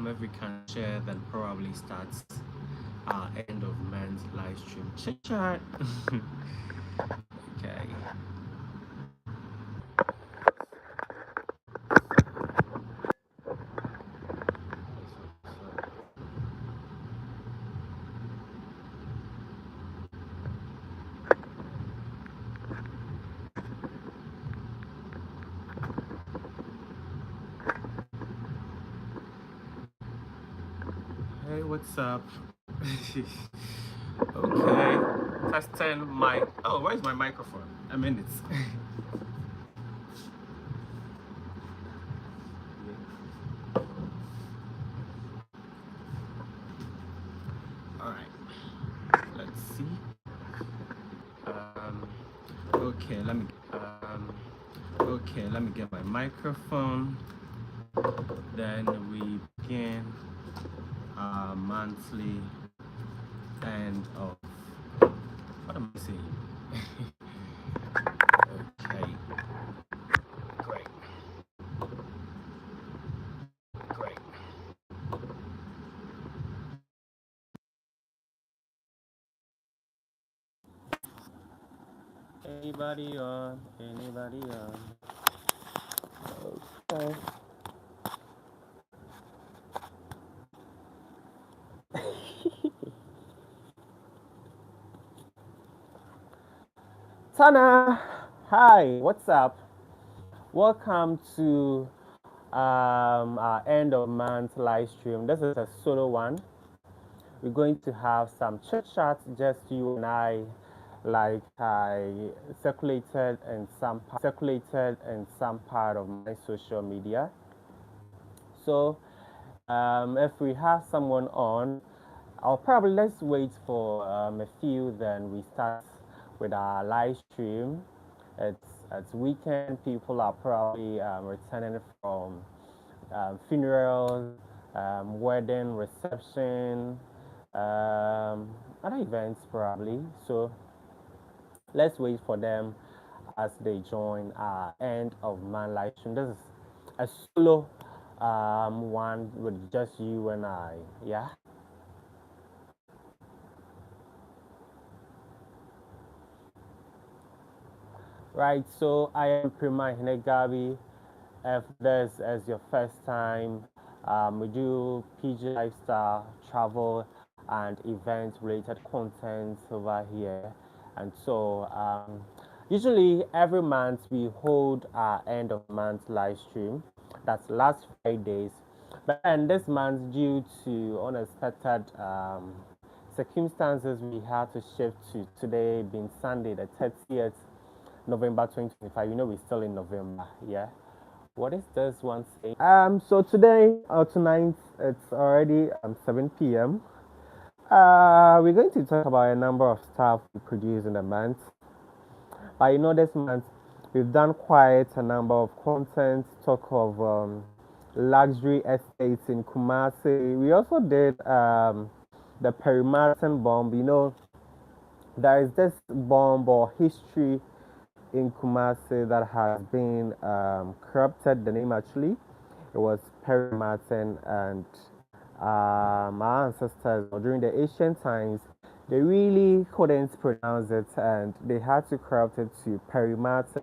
if we can share, then probably starts our end of month live stream. Chit chat. Okay. Hey, what's up? Okay. Testing my. Oh, where's my microphone? A minute. All right. Let's see. Um. Okay. Let me get my microphone. Then we begin our monthly end of. What am I saying? Okay. Great. Great. Anybody on? Anybody on? Okay. Tana, hi, what's up? Welcome to our end of month live stream. This is a solo one. We're going to have some chit chat, just you and I, like I circulated in some part of my social media. So if we have someone on, I'll probably let's wait for a few, then we start with our live stream. It's weekend. People are probably returning from funerals, wedding, reception, other events probably. So let's wait for them as they join our end of month live stream. This is a solo one with just you and I. Yeah. Right. So I am Prima Hinegabi. If this is your first time, we do PG lifestyle, travel, and event related content over here. And so, usually every month we hold our end of month live stream. That's last Fridays. But then this month, due to unexpected circumstances, we had to shift to today being Sunday, the 30th November 2025. You know, we're still in November, yeah. What is this one saying? So today or tonight, it's already 7 p.m. We're going to talk about a number of stuff we produce in a month. But you know, this month we've done quite a number of content. Talk of luxury estates in Kumasi. We also did the Perimarathon bomb. You know, there is this bomb or history in Kumasi that has been corrupted. The name actually, it was Perry Martin, and our ancestors during the ancient times, they really couldn't pronounce it, and they had to corrupt it to Perry Martin.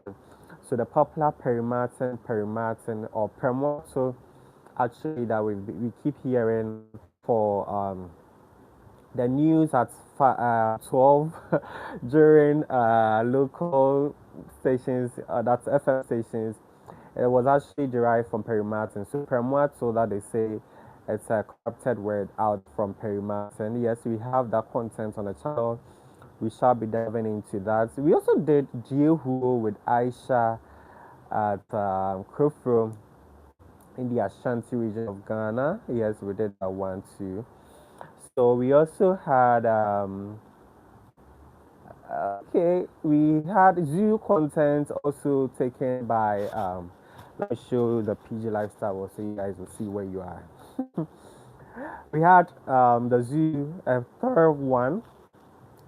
So the popular Perry Martin, or Premoto, actually that we keep hearing for the news at 12 during local stations, that's FM stations. It was actually derived from Perry Martin. So Permuato, that they say it's a corrupted word out from Perry Martin. Yes, we have that content on the channel. We shall be diving into that. We also did Jehu with Aisha at Krofro in the Ashanti region of Ghana. Yes, we did that one too. So we also had okay, we had zoo content also taken by let me show the PG lifestyle so you guys will see where you are. We had the zoo, a third one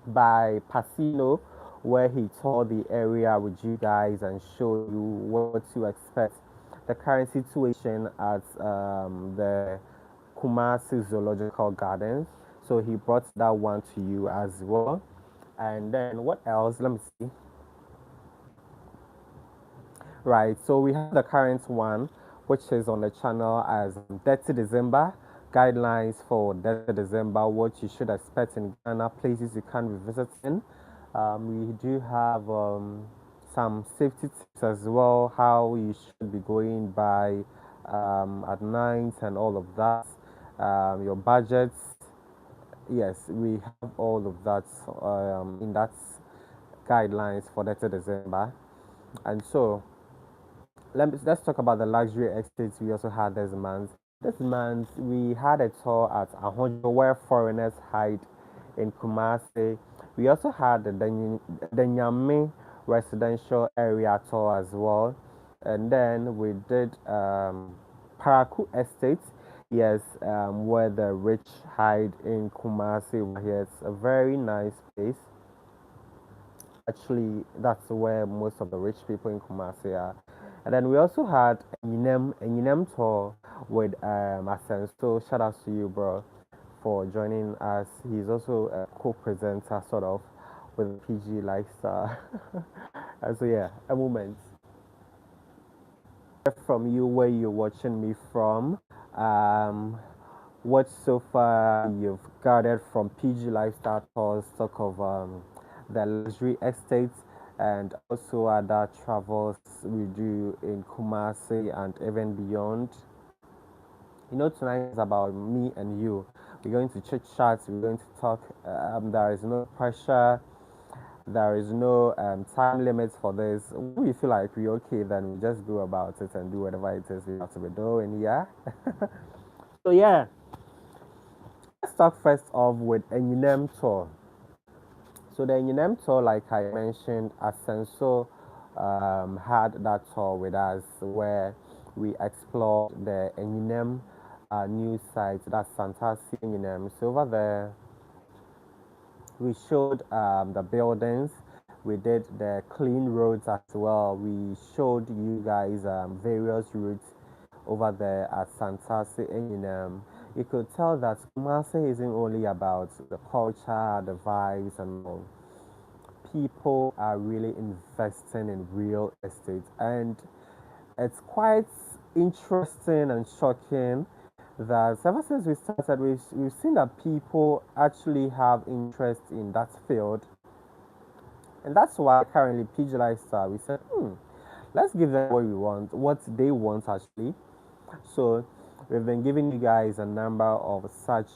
by Pasino, where he toured the area with you guys and showed you what to expect. The current situation at the Kumasi Zoological Gardens. So he brought that one to you as well. And then what else? Let me see. Right, so we have the current one, which is on the channel as 30 December guidelines for 30 December, what you should expect in Ghana, places you can be visiting. We do have some safety tips as well, how you should be going by at night and all of that. Your budgets, yes, we have all of that in that guidelines for 30 December. And so let's talk about the luxury estates we also had this month. This month we had a tour at Ahonjo where foreigners hide in Kumasi. We also had the Nyame residential area tour as well. And then we did Paraku Estate, yes, where the rich hide in Kumasi. Here it's a very nice place. Actually, that's where most of the rich people in Kumasi are. And then we also had Eminem tour with Asen. So shout out to you, bro, for joining us. He's also a co-presenter, sort of, with PG Lifestyle. And so yeah, a moment from you where you're watching me from. Um, what so far you've gathered from PG Lifestyle Tours, talk of the luxury estates and also other travels we do in Kumasi and even beyond. You know, tonight is about me and you. We're going to chit chat, we're going to talk. There is no pressure, there is no time limits for this. When we feel like we're okay, then we just go about it and do whatever it is we have to be doing, yeah? So, yeah, let's start first off with Eminem tour. So the Eminem tour, like I mentioned, Asenso had that tour with us where we explored the Eminem news site, that's Santasi Eminem. So over there, we showed the buildings. We did the clean roads as well. We showed you guys various routes over there at Santasi Eminem. You could tell that Kumasi isn't only about the culture, the vibes, and all. People are really investing in real estate, and it's quite interesting and shocking that ever since we started, we've seen that people actually have interest in that field. And that's why currently PG Lifestyle, we said, let's give them what we want, what they want actually. So we've been giving you guys a number of such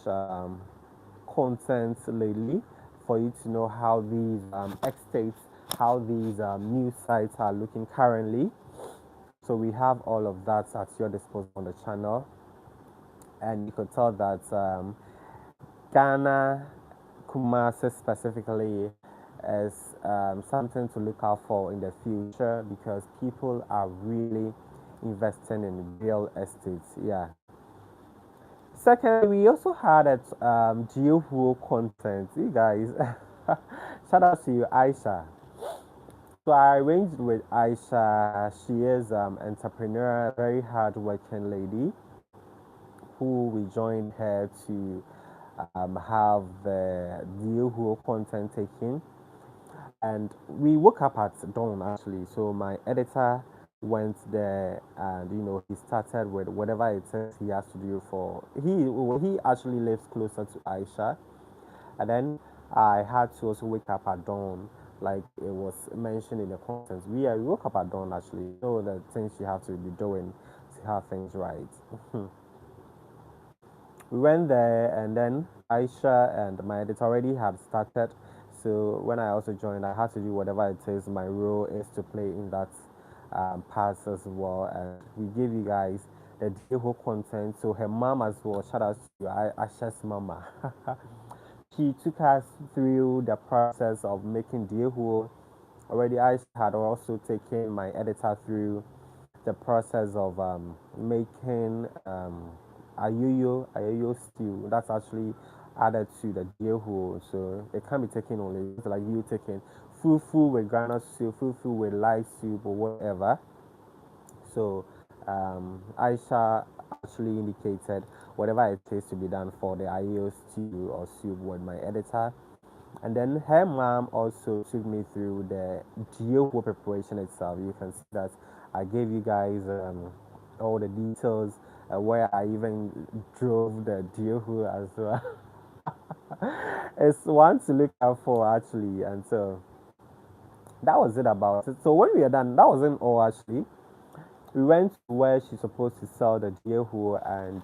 content lately for you to know how these estates, how these new sites are looking currently. So we have all of that at your disposal on the channel, and you could tell that Ghana, Kumasi specifically, is something to look out for in the future because people are really investing in real estates. Yeah. Second, we also had at Geohuo content. You guys, shout out to you, Aisha. So I arranged with Aisha. She is entrepreneur, very hardworking lady, who we joined her to have the Geohuo content taken. And we woke up at dawn actually. So my editor went there and he started with whatever it is he has to do for he actually lives closer to Aisha, and then I had to also wake up at dawn like it was mentioned in the content. We woke up at dawn actually, so the things you have to be doing to have things right. We went there and then Aisha and my editor already had started. So when I also joined, I had to do whatever it is my role is to play in that part as well. And we give you guys the whole content. So her mom as well, shout out to Aisha's mama. She took us through the process of making Diehu. Already Aisha had also taken my editor through the process of making ayoyo stew. That's actually added to the Diehu, so it can be taken only. It's like you taking fufu with granite soup, fufu with light soup, or whatever. So Aisha actually indicated whatever it takes to be done for the IELTS to or soup with my editor. And then her mom also took me through the GEO preparation itself. You can see that I gave you guys all the details where I even drove the GEO as well. It's one to look out for actually, and so that was it about it. So when we are done, that wasn't all actually. We went to where she's supposed to sell the GEO, and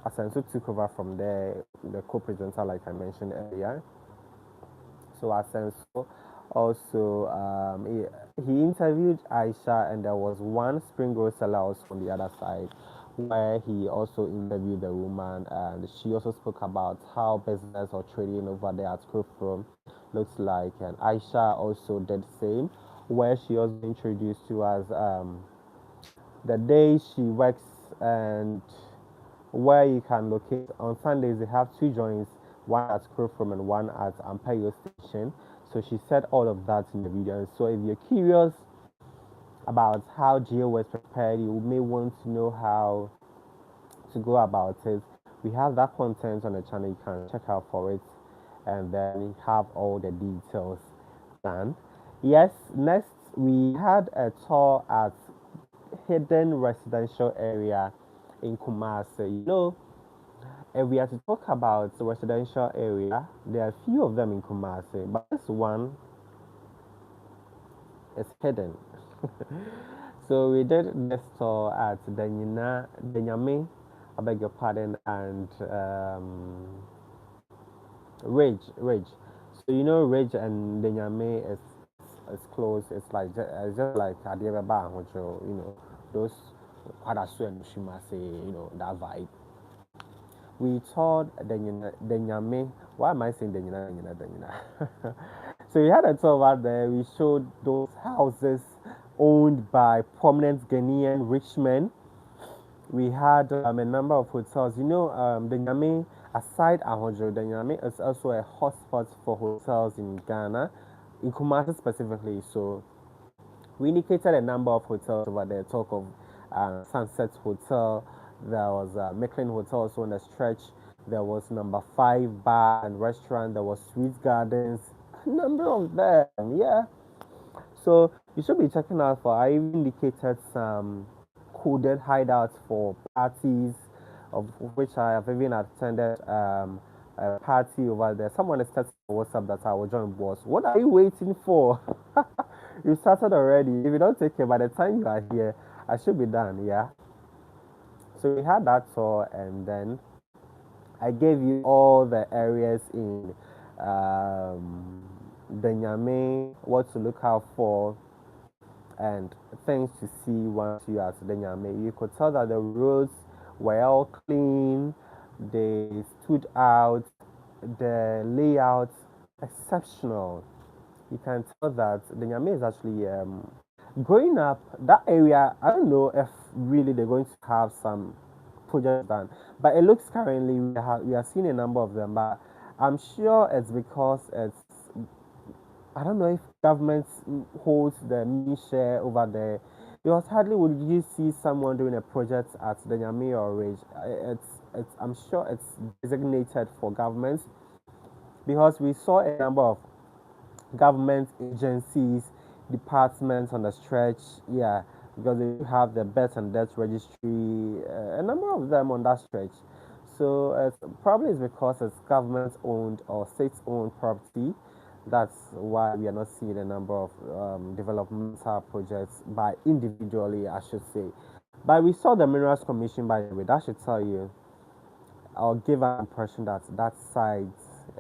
Asenso took over from there, the co-presenter, like I mentioned earlier. So Asenso also he interviewed Aisha, and there was one spring roll seller also on the other side where he also interviewed the woman, and she also spoke about how business or trading over there at Kufrum looks like, and Aisha also did the same, where she also introduced to us the day she works and where you can locate. On Sundays they have two joints, one at Crowfrom and one at Ampere Station. So she said all of that in the video. And so if you're curious about how Geo was prepared, you may want to know how to go about it. We have that content on the channel, you can check out for it, and then we have all the details planned. Yes, next we had a tour at hidden residential area in Kumasi. If we are to talk about the residential area, there are a few of them in Kumasi, but this one is hidden. So we did this tour at Denyame, I beg your pardon, and Ridge. So Ridge and Denyame is close. It's like it's just like Adiababa, those Kwadasu and Shimase, that vibe. We toured Denyame. Why am I saying Denyana? So we had a tour over there. We showed those houses owned by prominent Ghanaian rich men. We had a number of hotels. Denyame, aside Ahojo, Denyame is also a hotspot for hotels in Ghana, in Kumasi specifically. So we indicated a number of hotels over there. Talk of Sunset Hotel. There was Mecklin Hotel also on the stretch. There was Number 5 Bar and Restaurant. There was Sweet Gardens. A number of them, yeah. So you should be checking out for. I indicated some coded hideouts for parties, of which I have even attended a party over there. Someone is texting on WhatsApp that I will join, boss. What are you waiting for? You started already. If you don't take care, by the time you are here, I should be done, yeah. So we had that tour, and then I gave you all the areas in Denyame, what to look out for, and things to see once you are at Denyame. You could tell that the roads were all clean, they stood out, the layout exceptional. You can tell that Denyame is actually growing up. That area, I don't know if really they're going to have some projects done, but it looks currently we are seeing a number of them, but I'm sure it's because it's, I don't know if government holds the mini share over there, because hardly would you see someone doing a project at the Nyame or Ridge. I'm sure it's designated for governments, because we saw a number of government agencies, departments on the stretch, yeah, because they have the birth and death registry, a number of them on that stretch. So probably it's because it's government owned or state owned property. That's why we are not seeing a number of developmental projects by individually, I should say. But we saw the Minerals Commission, by the way. That should tell you, or give an impression that that site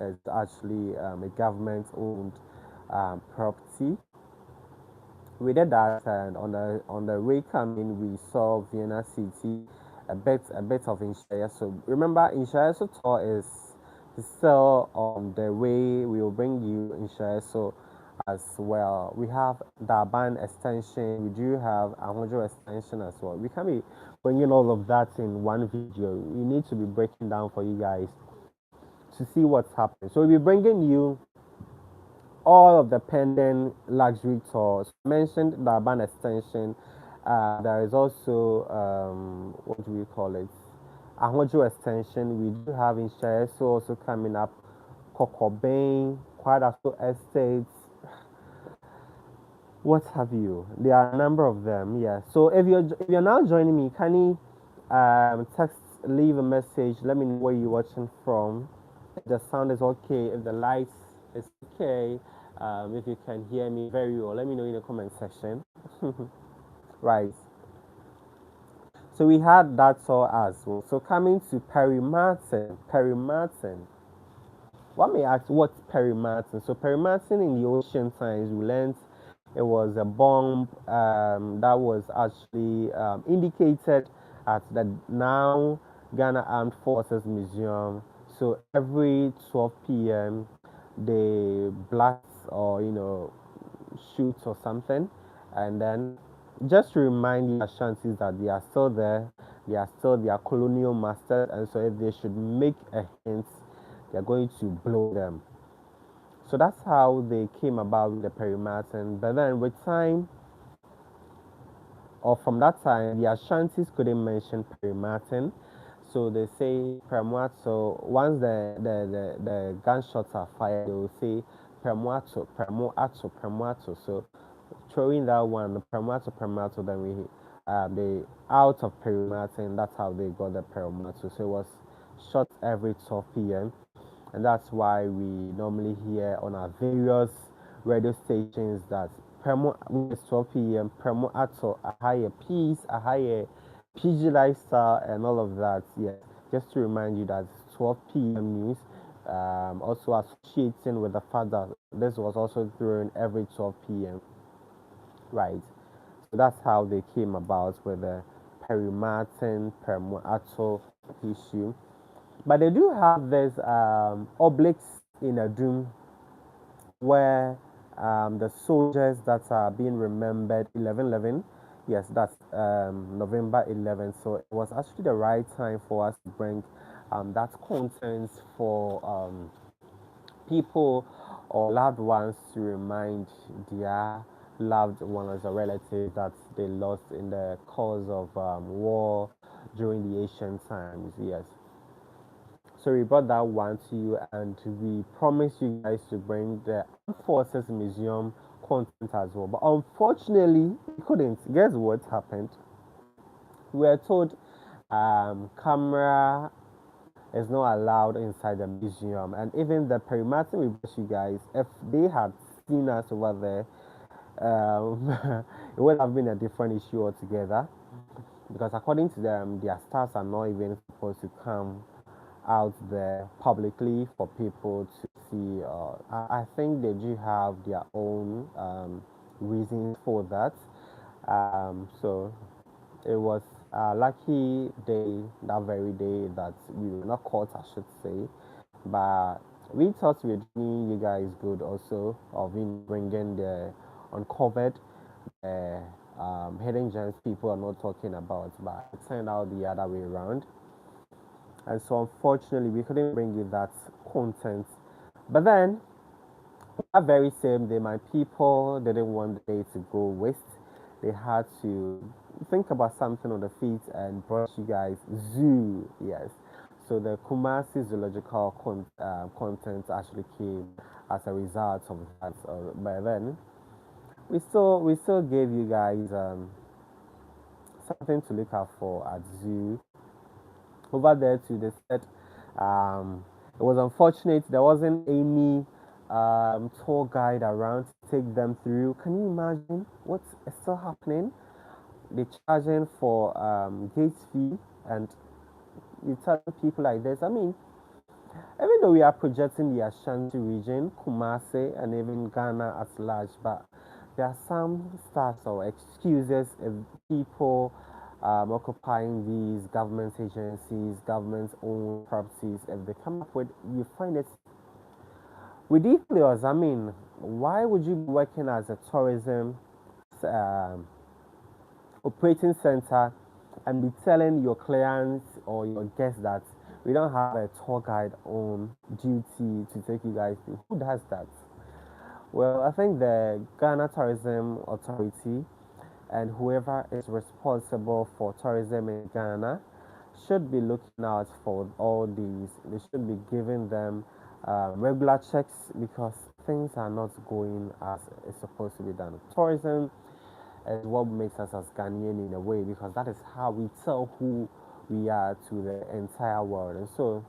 is actually a government-owned property. We did that, and on the way coming, we saw Vienna City, a bit of Inshaya. So remember, Inshaya tour is still on the way. We will bring you Inshaya as well. We have Daban extension. We do have Ahojo extension as well. We can be bringing all of that in one video. We need to be breaking down for you guys to see what's happening. So we'll be bringing you all of the pending luxury tours. I mentioned the Urban extension. There is also what do we call it? Ahojo extension. We do have in Shayeso also coming up, Kokobane, Kwadaso Estates, what have you. There are a number of them, yeah. So if you're now joining me, can you text, leave a message, let me know where you're watching from. If the sound is okay, if the lights is okay, if you can hear me very well, let me know in the comment section. Right. So we had that all as well. So coming to Perry Martin, Perry Martin. One may ask, what's Perry Martin? So Perry Martin in the ancient times, we learned it was a bomb that was actually indicated at the now Ghana Armed Forces Museum. So every 12 p.m. they blast or shoot or something, and then just to remind the Ashantis that they are still there, they are still their colonial masters, and so if they should make a hint, they are going to blow them. So that's how they came about the Perry Martin. But then with time, or from that time, the Ashantis couldn't mention Perry Martin. So they say Permuato. Once the gunshots are fired, they will say Permuato, Permuato, Permuato. So throwing that one, Permuato, Permuato, then we they out of Perry Martin. That's how they got the Permuato. So it was shot every 12 p.m. And that's why we normally hear on our various radio stations that Premo when it's 12 p.m. Premo Ato, a higher peace, a higher PG lifestyle, and all of that. Yes, just to remind you that it's 12 p.m. news. Also associating with the fact that this was also thrown every 12 p.m. Right. So that's how they came about with the Perry Martin, Premo Ato issue. But they do have this obelisks in a doom where the soldiers that are being remembered 11/11. Yes, that's November 11th. So it was actually the right time for us to bring that content for people or loved ones to remind their loved ones or relatives that they lost in the cause of war during the ancient times. Yes. So we brought that one to you, and we promised you guys to bring the Armed Forces Museum content as well. But unfortunately, we couldn't. Guess what happened? We were told camera is not allowed inside the museum, and even the perimeter we brought you guys, if they had seen us over there, it would have been a different issue altogether. Because according to them, their stars are not even supposed to come out there publicly for people to see. I think they do have their own reasons for that. So it was a lucky day, that very day, that we were not caught, I should say. But we thought we'd doing you guys good also of bringing the uncovered hidden gems people are not talking about, but it turned out the other way around. And so unfortunately we couldn't bring you that content. But then that very same day my people didn't want the day to go waste. They had to think about something on the feet and brought you guys zoo. Yes. So the Kumasi zoological content actually came as a result of that. But then we still gave you guys something to look out for at zoo. Over there too, they said it was unfortunate there wasn't any tour guide around to take them through. Can you imagine what's still happening? They're charging for gate fee, and you tell people like this. I mean, even though we are projecting the Ashanti region, Kumasi, and even Ghana at large, but there are some stats or excuses if people occupying these government agencies, government-owned properties, if they come up with, you find it ridiculous. I mean, why would you be working as a tourism um, operating center and be telling your clients or your guests that we don't have a tour guide on duty to take you guys through? Who does that? Well, I think the Ghana Tourism Authority and whoever is responsible for tourism in Ghana should be looking out for all these. They should be giving them regular checks because things are not going as it's supposed to be done. Tourism is what makes us as Ghanaian in a way because that is how we tell who we are to the entire world. And so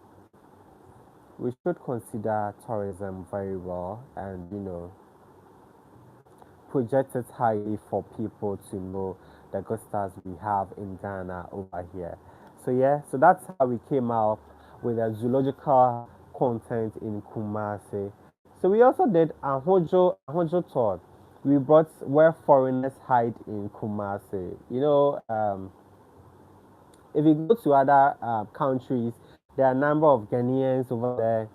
we should consider tourism very well and project it highly for people to know the good stars we have in Ghana over here. So yeah, so that's how we came out with a zoological content in Kumasi. So we also did a Hojo tour. We brought where foreigners hide in Kumasi. If you go to other countries, there are a number of Ghanaians over there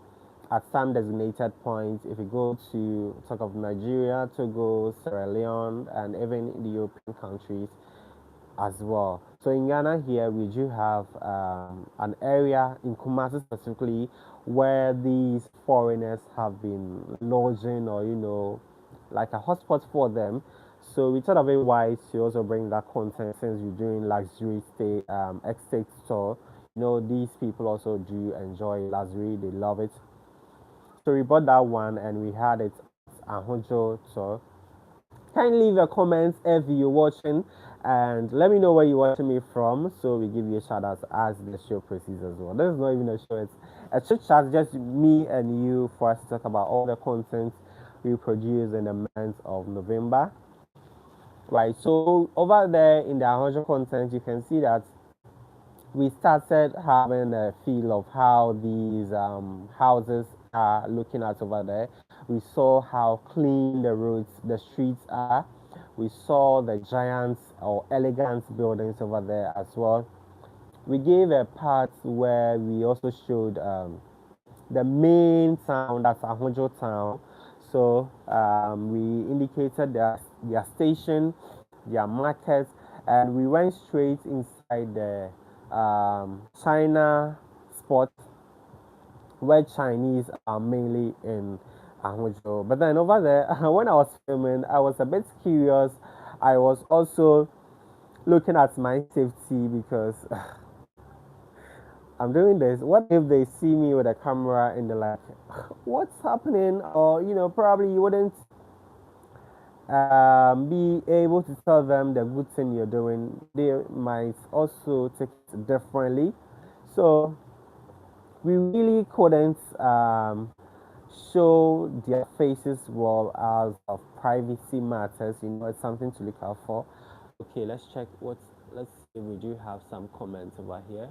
at some designated points. If you go to talk of Nigeria, Togo, Sierra Leone, and even the European countries as well. So in Ghana here, we do have an area in Kumasi specifically where these foreigners have been lodging or like a hotspot for them. So we thought of it wise to also bring that content since we're doing luxury stay estate tour. These people also do enjoy luxury; they love it. So we bought that one and we had it at Honjo tour. Kindly leave a comment if you're watching and let me know where you're watching me from so we give you a shout out as the show proceeds as well. This is not even a show, it's a chit chat, just me and you for us to talk about all the content we produce in the month of November. Right, so over there in the 100 content, you can see that we started having a feel of how these houses are looking at over there. We saw how clean the roads, the streets are. We saw the giant or elegant buildings over there as well. We gave a part where we also showed the main town, that's Ahonjo town. So we indicated their station, their market, and we went straight inside the China spot where Chinese are mainly in Ahonjo. But then over there, when I was filming, I was a bit curious. I was also looking at my safety because I'm doing this. What if they see me with a camera and they're like, what's happening? Or, probably you wouldn't be able to tell them the good thing you're doing. They might also take it differently. So we really couldn't show their faces well as of privacy matters. It's something to look out for. Okay, let's check let's see if we do have some comments over here.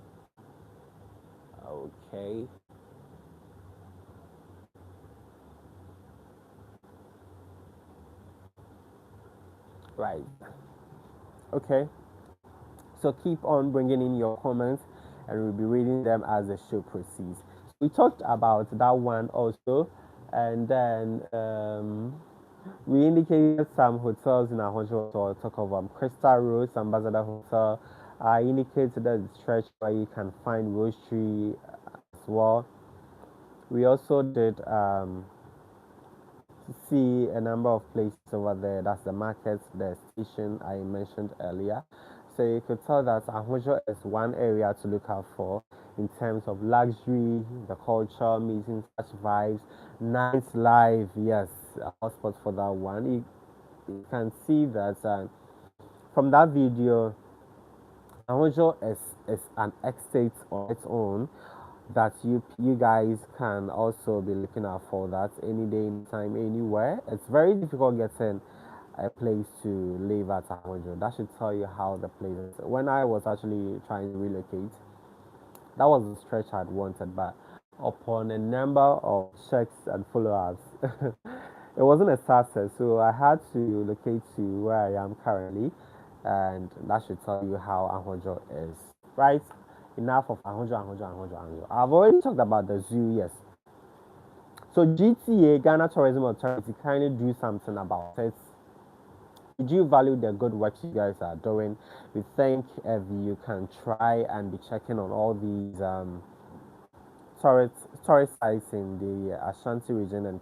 Okay. Right. Okay. So keep on bringing in your comments and we'll be reading them as the show proceeds. We talked about that one also, and then we indicated some hotels in our hotel. Talk of Crystal Rose, Ambassador Hotel. I indicated that stretch where you can find Rose Tree as well. We also did see a number of places over there. That's the market, the station I mentioned earlier. So you could tell that Ahojo is one area to look out for in terms of luxury, the culture, meeting such vibes, nice life. Yes, a hotspot for that one. You can see that from that video, Ahojo is an estate on its own that you guys can also be looking out for that any day, anytime, anywhere. It's very difficult getting a place to live at Ahonjo. That should tell you how the place is. When I was actually trying to relocate, that was the stretch I'd wanted, but upon a number of checks and follow-ups, it wasn't a success. So I had to relocate to where I am currently, and that should tell you how Ahonjo is, right? Enough of Ahonjo. I've already talked about the zoo, yes. So GTA, Ghana Tourism Authority, kindly do something about it. Did you value the good work you guys are doing? We think if you can try and be checking on all these tourist sites in the Ashanti region and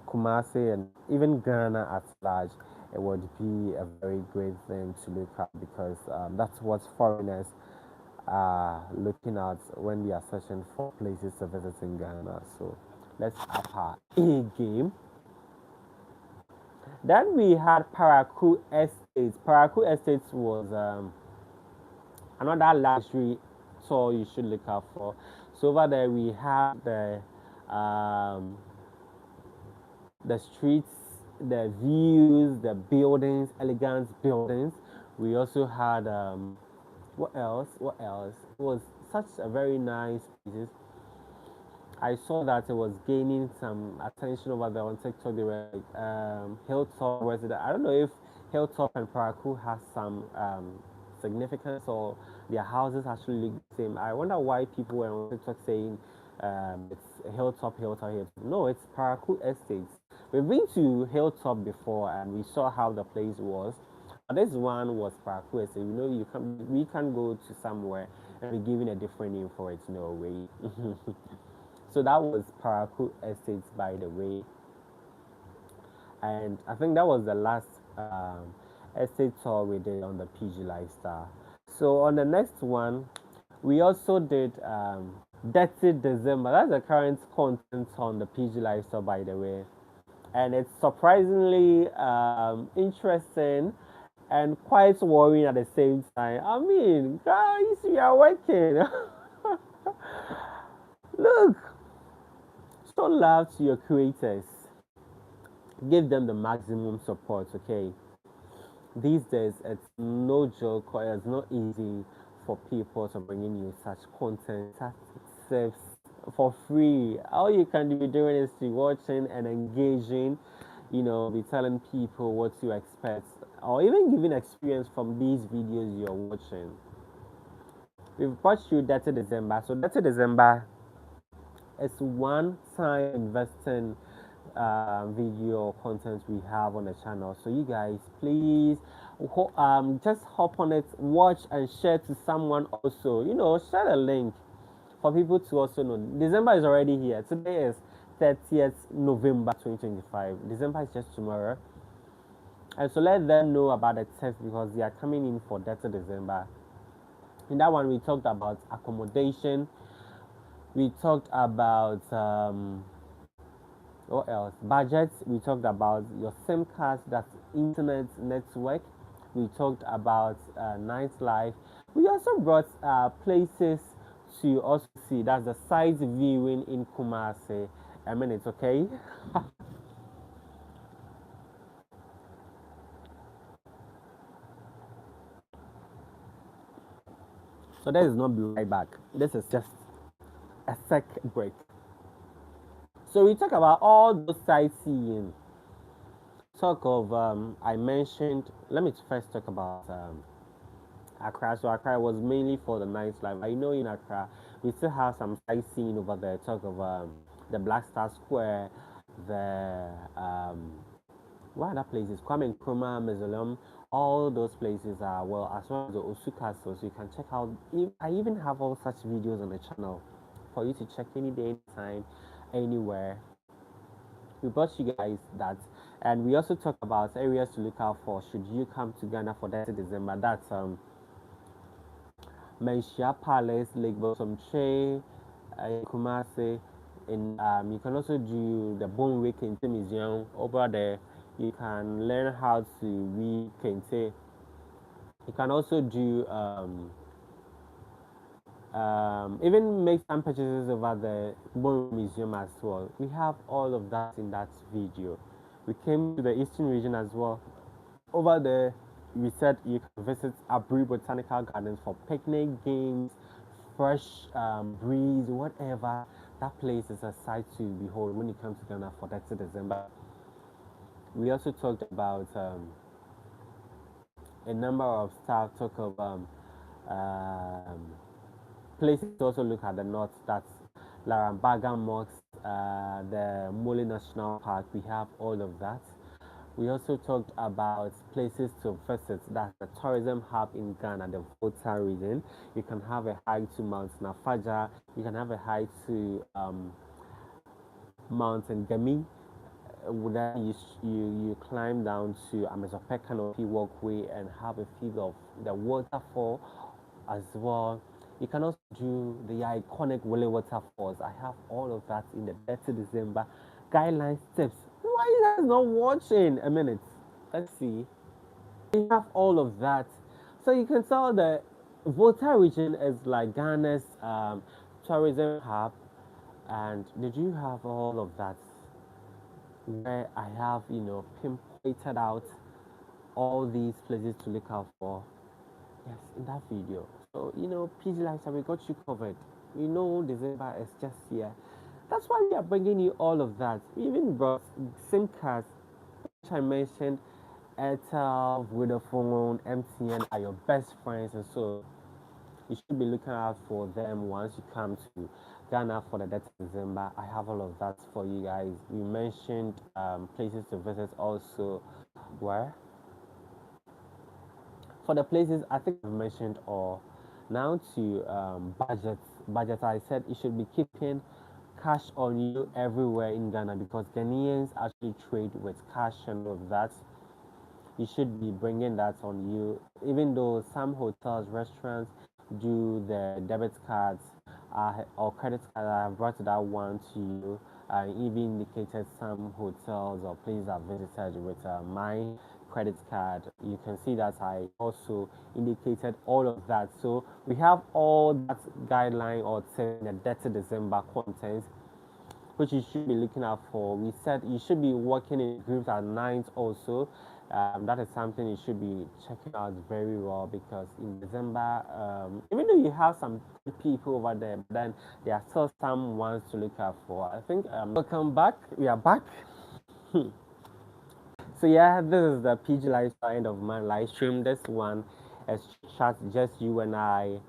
Kumasi, and even Ghana at large, it would be a very great thing to look at because that's what foreigners looking at when we are searching for places to visit in Ghana. So let's up our A game. Then we had Parakou Estates. Parakou Estates was another luxury tour you should look out for. So over there we have um, the streets, the views, the buildings, elegant buildings. We also had what else? What else? It was such a very nice places. I saw that it was gaining some attention over there on TikTok. They were like, Hilltop resident. I don't know if Hilltop and Parakou has some significance or their houses actually look the same. I wonder why people were on TikTok saying it's Hilltop, Hilltop, Hilltop. No, it's Parakou Estates. We've been to Hilltop before and we saw how the place was. But this one was Parakou Estate. You know, we can go to somewhere and be given a different name for it. No way. So that was Parakou Estates, by the way, and I think that was the last estate tour we did on the PG Lifestyle. So on the next one, we also did Dirty December. That's the current content on the PG Lifestyle, by the way, and it's surprisingly interesting and quite worrying at the same time. I mean, guys, we are working. Look, show love to your creators. Give them the maximum support, okay? These days, it's no joke or it's not easy for people to bring in you such content that serves for free. All you can be doing is to watching and engaging, be telling people what to expect or even giving experience from these videos you're watching. We've brought you Dirty December. So Dirty December is one time investing video content we have on the channel. So you guys, please just hop on it, watch and share to someone also. Share the link for people to also know. December is already here. Today is 30th November 2025. December is just tomorrow. And so let them know about the test because they are coming in for Dirty December. In that one, we talked about accommodation. We talked about what else? Budgets. We talked about your SIM card, that's internet network. We talked about nightlife. We also brought places to also see. That's the site viewing in Kumasi. A minute, okay? So that is not be right back. This is just a sec break. So we talk about all those sightseeing. Talk of I mentioned. Let me first talk about Accra. So Accra was mainly for the nightlife. I know in Accra we still have some sightseeing over there. Talk of the Black Star Square, the what other places? Kwame Nkrumah Mausoleum. All those places are well, as well as the Osu Castle. So you can check out. I even have all such videos on the channel for you to check any day, anytime, anywhere. We brought you guys that, and we also talk about areas to look out for should you come to Ghana for that December. That's Menchia Palace, Lake Bottom Che, Kumasi. In you can also do the Bone Week Kente Museum over there. You can learn how to read Kente. You can also do even make some purchases over the Bone Museum as well. We have all of that in that video. We came to the Eastern region as well. Over there, we said you can visit Abri Botanical Gardens for picnic, games, fresh breeze, whatever. That place is a sight to behold when you come to Ghana for that December. We also talked about a number of stuff. Talk of places to also look at the north. That's Larambaga Mosque, the Mole National Park. We have all of that. We also talked about places to visit. That's the tourism hub in Ghana, the Volta region. You can have a hike to Mount Nafaja. You can have a hike to Mountain Gami. Then you climb down to Amazope Canopy Walkway and have a feel of the waterfall as well. You can also do the iconic Willy waterfalls. I have all of that in the 30 December guidelines tips. Why are you guys not watching? A minute. Let's see. We have all of that. So you can tell the Volta region is like Ghana's tourism hub. And did you have all of that? Where I have, pinpointed out all these places to look out for. Yes, in that video. So, PG Lifestyle, we got you covered. December is just here. That's why we are bringing you all of that. We even brought SIM cards, which I mentioned. Airtel, Vodafone, MTN are your best friends, and so you should be looking out for them once you come to Ghana for the 30th December. I have all of that for you guys. We mentioned places to visit also. Where? For the places, I think I've mentioned all. Now to budget. Budget, I said you should be keeping cash on you everywhere in Ghana because Ghanaians actually trade with cash and all of that. You should be bringing that on you, even though some hotels, restaurants do the debit cards or credit card. I have brought that one to you. I even indicated some hotels or places I've visited with my credit card. You can see that I also indicated all of that. So we have all that guideline or in the 30 December content, which you should be looking out for. We said you should be working in groups at night also. That is something you should be checking out very well because in December, even though you have some people over there, but then there are still some ones to look out for. I think welcome back. We are back. So yeah, this is the PG Lifestyle end of my live stream. This one is chat just you and I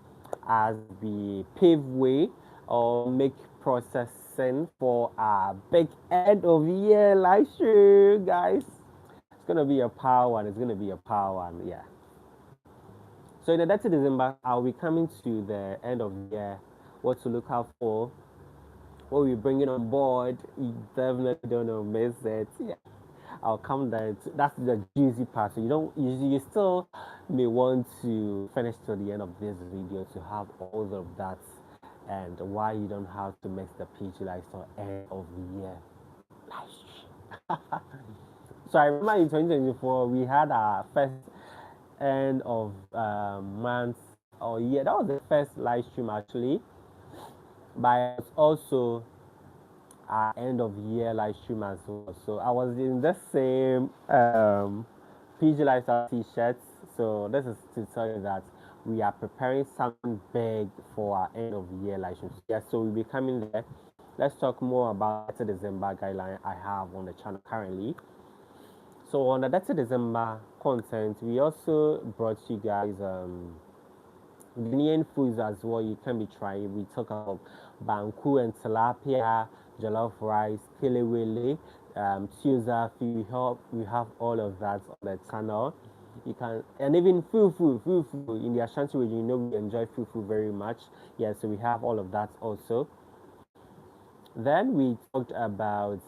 as we pave way or make processing for our big end of year live stream, guys. It's gonna be a power one. It's gonna be a power one, yeah. So in the 30th December, I'll be coming to the end of the year. What to look out for? What we're bringing on board? You definitely don't know, miss it. Yeah. I'll come there. That's the juicy part. So you still may want to finish to the end of this video to have all of that, and why you don't have to miss the PG Lifestyle end of the year live stream. So I remember in 2024 we had our first end of month or year. That was the first live stream actually, but it's also end of year live stream as well. So I was in the same PG Lifestyle t-shirts. So this is to tell you that we are preparing something big for our end of year live stream. Yeah, so we'll be coming there. Let's talk more about the December guideline I have on the channel currently. So on the 30 December content, we also brought you guys Ghanaian foods as well. You can be trying. We talk about banku and tilapia, jollof rice, kelewele, tuza. We have all of that on the channel. You can, and even fufu in the Ashanti region. We enjoy fufu very much. Yeah, so we have all of that also. Then we talked about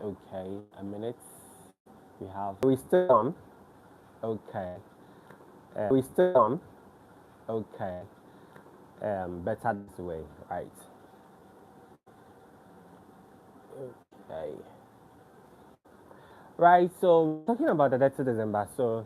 okay, a minute. We still on. Okay. We still on. Okay. Better this way, right? Okay. Right. So talking about the 30th December. So,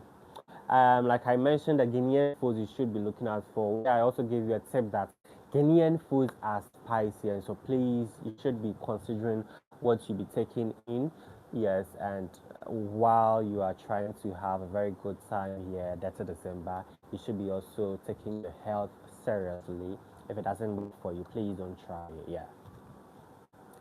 like I mentioned, the Guinean foods you should be looking out for. I also gave you a tip that Guinean foods are spicy, and so please, you should be considering what you be taking in. Yes, and while you are trying to have a very good time here, that's December, you should be also taking your health seriously. If it doesn't work for you, please don't try it. Yeah.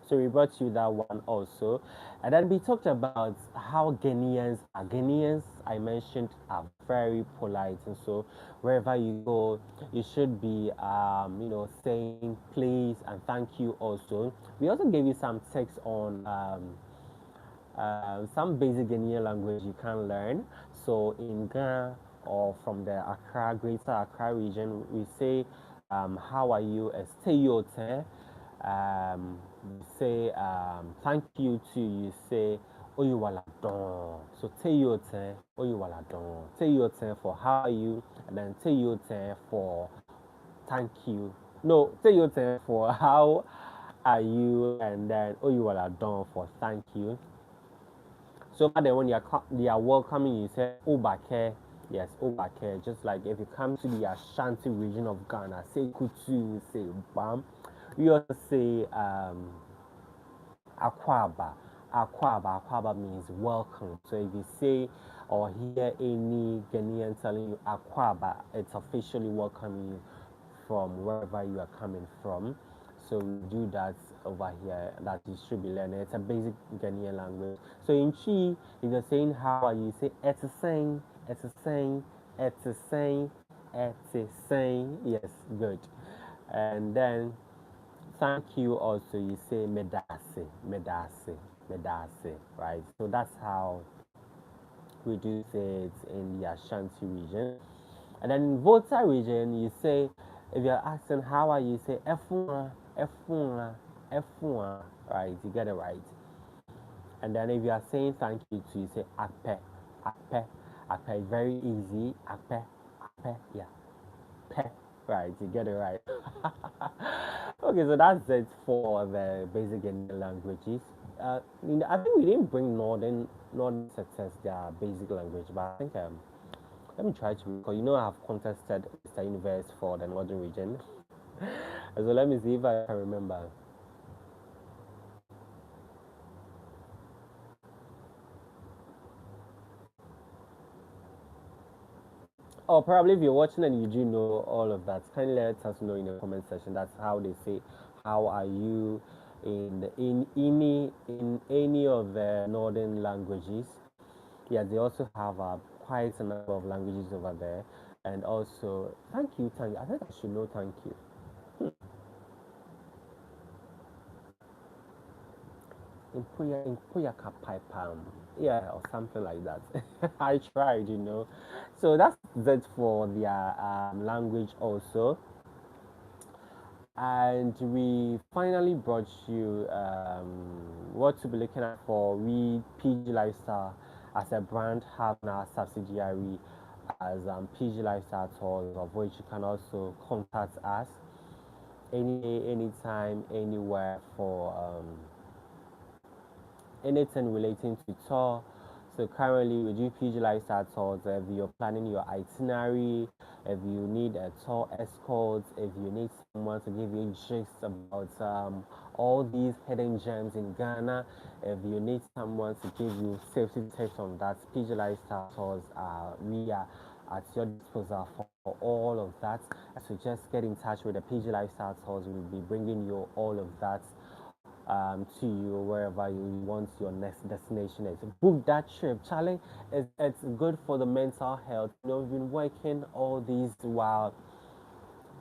So we brought you that one also. And then we talked about how Ghanaians are. Ghanaians, I mentioned, are very polite. And so wherever you go, you should be, saying please and thank you also. We also gave you some text on some basic Ghanaian language you can learn. So in Ghana or from the Greater Accra region, we say, how are you? Stay you say thank you to you say Oyuwala don. So Teyoten, Oyuwala don. Teyoten for how are you, and then Teyoten for thank you. No, Teyoten for how are you, and then Oyuwala don for thank you. So but then when they are welcoming you, say Obake. Yes, Obake. Just like if you come to the Ashanti region of Ghana, say Kutu, say Bam. You also say Akwaba. Akwaba means welcome. So if you say or hear any Ghanaian telling you Akwaba, it's officially welcoming you from wherever you are coming from. So we do that over here that you should be learning. It's a basic Ghanaian language. So in Chi, if you're saying how are you, say it's a saying, it's a saying, it's a saying, it's a saying. Yes, good. And then thank you also you say medase, medase, medase, right? So that's how we do say it in the Ashanti region. And then in Volta region, you say, if you're asking how are you, say F1, F1, F1, right? You get it right. And then if you are saying thank you to, you say Ape, Ape, Ape. Very easy. Ape, Ape, yeah. Pe, right? You get it right. Okay, so that's it for the basic Indian languages. I think we didn't bring northern sectors their basic language, but I think let me try to recall. You know, I have contested Mr. Universe for the northern region, so let me see if I can remember. Or probably if you're watching and you do know all of that, kindly let us know in the comment section. That's how they say, "How are you?" In any of the northern languages. Yeah, they also have quite a number of languages over there, and also thank you, thank you. I think I should know thank you. In Puya Kapaipam, yeah, or something like that. I tried, you know. So that's it for their language also. And we finally brought you what to be looking at for we PG Lifestyle as a brand have our subsidiary as PG Lifestyle Tours, of which you can also contact us anytime, anywhere for anything relating to tour. So currently we do PG Lifestyle Tours. If you're planning your itinerary, if you need a tour escort, if you need someone to give you gist about all these hidden gems in Ghana, if you need someone to give you safety tips on that, PG Lifestyle Tours we are at your disposal for all of that. So just get in touch with the PG Lifestyle Tours. We'll be bringing you all of that to you wherever you want your next destination is. Book that trip, Charlie. It's good for the mental health. You know, we've been working all these while.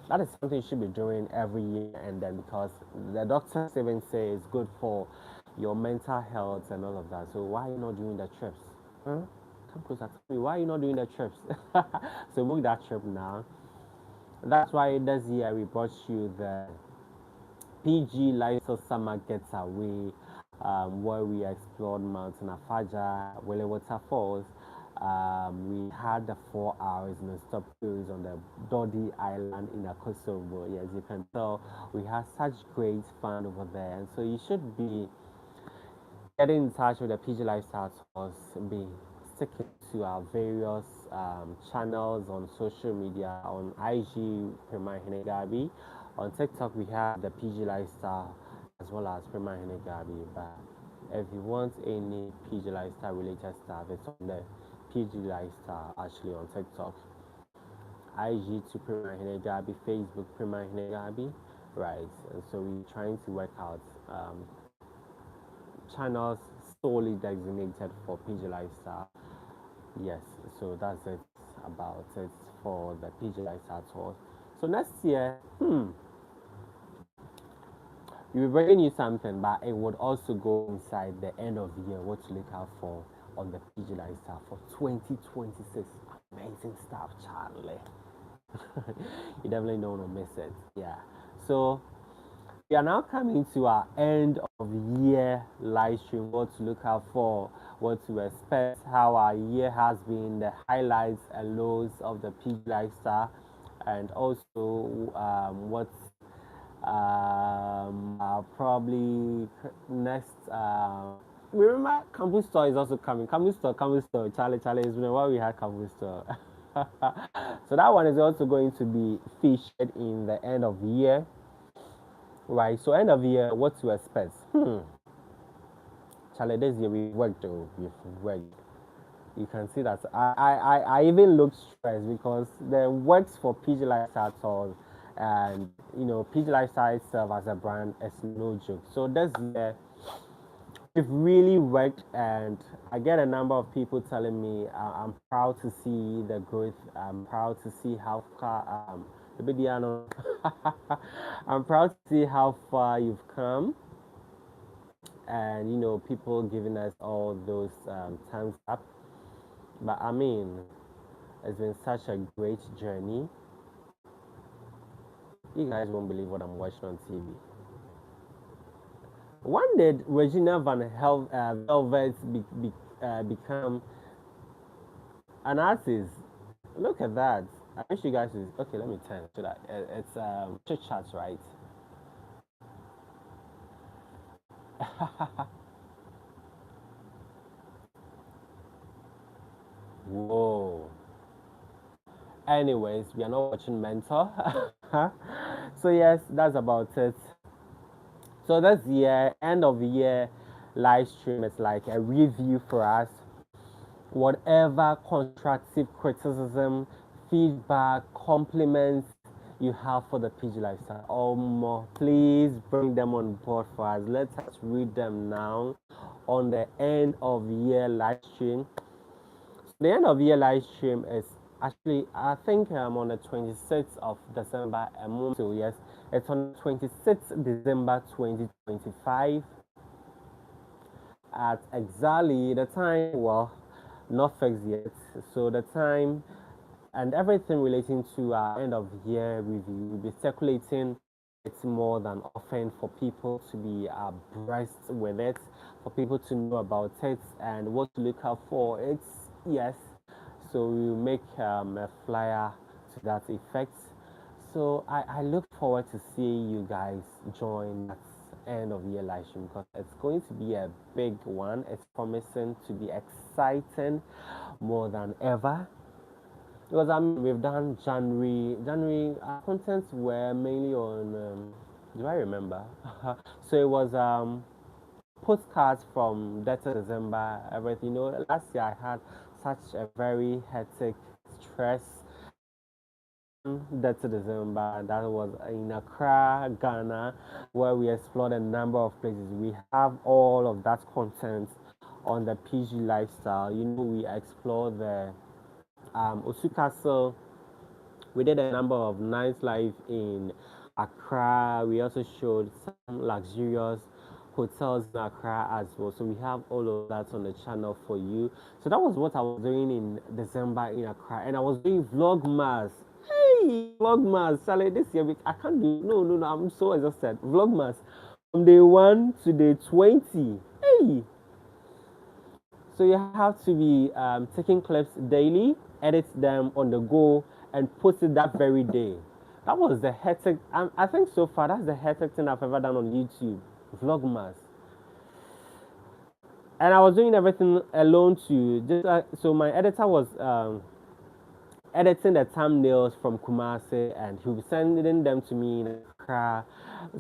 That is something you should be doing every year, and then because the doctors even say it's good for your mental health and all of that. So why are you not doing the trips? Huh? Come closer to me. Why are you not doing the trips? So book that trip now. That's why this year we brought you the PG Lifestyle Summer Getaway, where we explored Mountain Afaja, Wele Waterfalls. We had the 4 hours non-stop cruise on the Dodi Island in Akosovo. As you can tell, we had such great fun over there. And so you should be getting in touch with the PG Lifestyle Tours, be sticking to our various channels on social media, on IG, Prima Hinegabi. On TikTok, we have the PG Lifestyle as well as Prima Hinegabi. But if you want any PG Lifestyle related stuff, it's on the PG Lifestyle actually on TikTok. IG to Prima Hinegabi, Facebook Prima Hinegabi, right? And so we're trying to work out channels solely designated for PG Lifestyle. Yes, so that's it about it for the PG Lifestyle tour. So next year, we'll be bringing you something, but it would also go inside the end of the year. What to look out for on the PG Lifestyle for 2026. Amazing stuff, Charlie. You definitely don't want to miss it. Yeah. So we are now coming to our end of year live stream. What to look out for what to expect, how our year has been, the highlights and lows of the PG lifestyle, and also what probably next. Remember, Campus Store is also coming. Campus Store, Charlie, Charlie is whenever we had Campus Store. So that one is also going to be featured in the end of the year, right? So end of the year, what to expect? Charlie, this year we worked though. We've worked. You can see that I even look stressed because the works for PG Lifestyle at all, and PG Lifestyle itself as a brand is no joke. So this year we've really worked, and I get a number of people telling me I'm proud to see the growth. I'm proud to see how far I'm proud to see how far you've come, and people giving us all those thumbs up. But I mean, it's been such a great journey. You guys won't believe what I'm watching on TV. When did Regina Velvet become an artist? Look at that. I wish you guys would. Okay, let me turn. Should I? It's Chit, right? Whoa. Anyways, we are not watching Mentor. So yes, that's about it. So this year, end of the year live stream is like a review for us. Whatever constructive criticism, feedback, compliments you have for the PG lifestyle, please bring them on board for us. Let us read them now on the end of year live stream. So the end of year live stream is actually, I think I'm on the 26th of December. So yes, it's on 26th December 2025 at exactly the time. Well, not fixed yet. So the time and everything relating to our end of year review will be circulating. It's more than often for people to be abreast with it, for people to know about it and what to look out for. Yes. So we will make a flyer to that effect. So I look forward to seeing you guys join that end of year live stream because it's going to be a big one. It's promising to be exciting more than ever. Because we've done January. Our contents were mainly on. Do I remember? So it was postcards from that December. Everything. Last year I had such a very hectic stress. That's December. That was in Accra, Ghana, where we explored a number of places. We have all of that content on the PG lifestyle. We explored the Osu Castle. We did a number of nights live in Accra. We also showed some luxurious hotels in Accra as well. So we have all of that on the channel for you. So that was what I was doing in December in Accra, and I was doing Vlogmas. Hey, Vlogmas, Charlie, this year I can't do. No, I'm so exhausted. Vlogmas from day 1 to day 20. Hey. So you have to be taking clips daily, edit them on the go, and post it that very day. That was the hectic. I think so far that's the hectic thing I've ever done on YouTube. Vlogmas. And I was doing everything alone too. So my editor was editing the thumbnails from Kumasi, and he was sending them to me in Accra.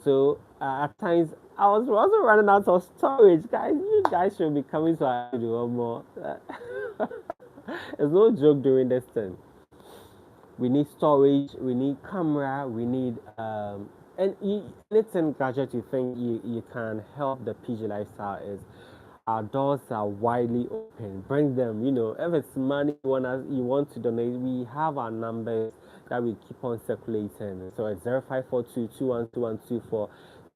So at times I was also running out of storage, guys. You guys should be coming to our video more. It's no joke doing this thing. We need storage, we need camera, we need anything gadget you think you can help the PG lifestyle is. Our doors are widely open. Bring them. If it's money you want to donate, we have our numbers that we keep on circulating. So it's 0542212124,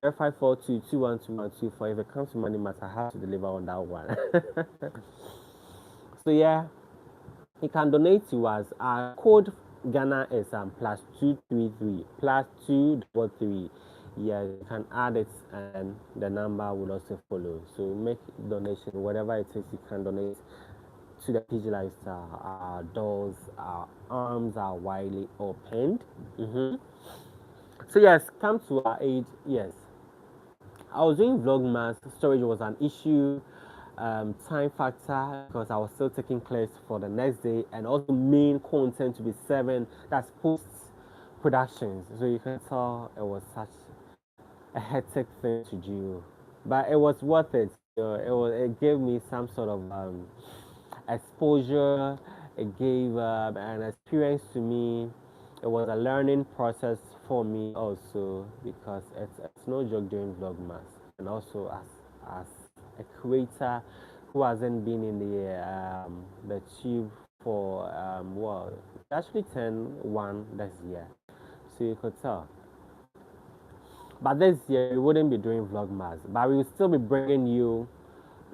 0542212124. If it comes to money matter, I have to deliver on that one. So yeah, you can donate to us. Our code Ghana is +233 +233 Yeah, you can add it and the number will also follow. So make donation, whatever it is you can donate to the PG Lifestyle. Our doors, our arms are widely opened. So yes, come to our aid. Yes, I was doing vlogmas. Storage was an issue. Time factor because I was still taking clips for the next day, and also main content to be serving. That's post productions. So you can tell it was such a hectic thing to do, but it was worth it. It gave me some sort of exposure. It gave an experience to me. It was a learning process for me also because it's no joke doing vlogmas, and also as a creator who hasn't been in the tube for well, actually 10 1 this year, so you could tell. But this year we wouldn't be doing vlogmas, but we will still be bringing you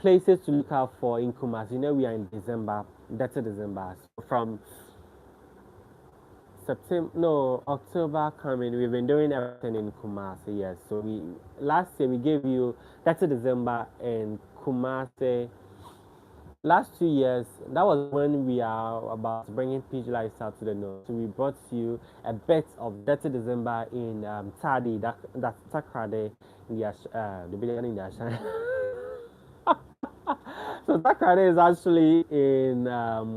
places to look out for in Kumas. You know we are in December, that's December. So from September, no, October coming, we've been doing everything in Kumasi. Yes, so we last year we gave you that's December in Kumasi. Last 2 years, that was when we are about bringing PG Lifestyle to the north. So we brought you a bit of Dirty December in Tadi, that's Takrade in the building in the Ashan. So Takrade is actually in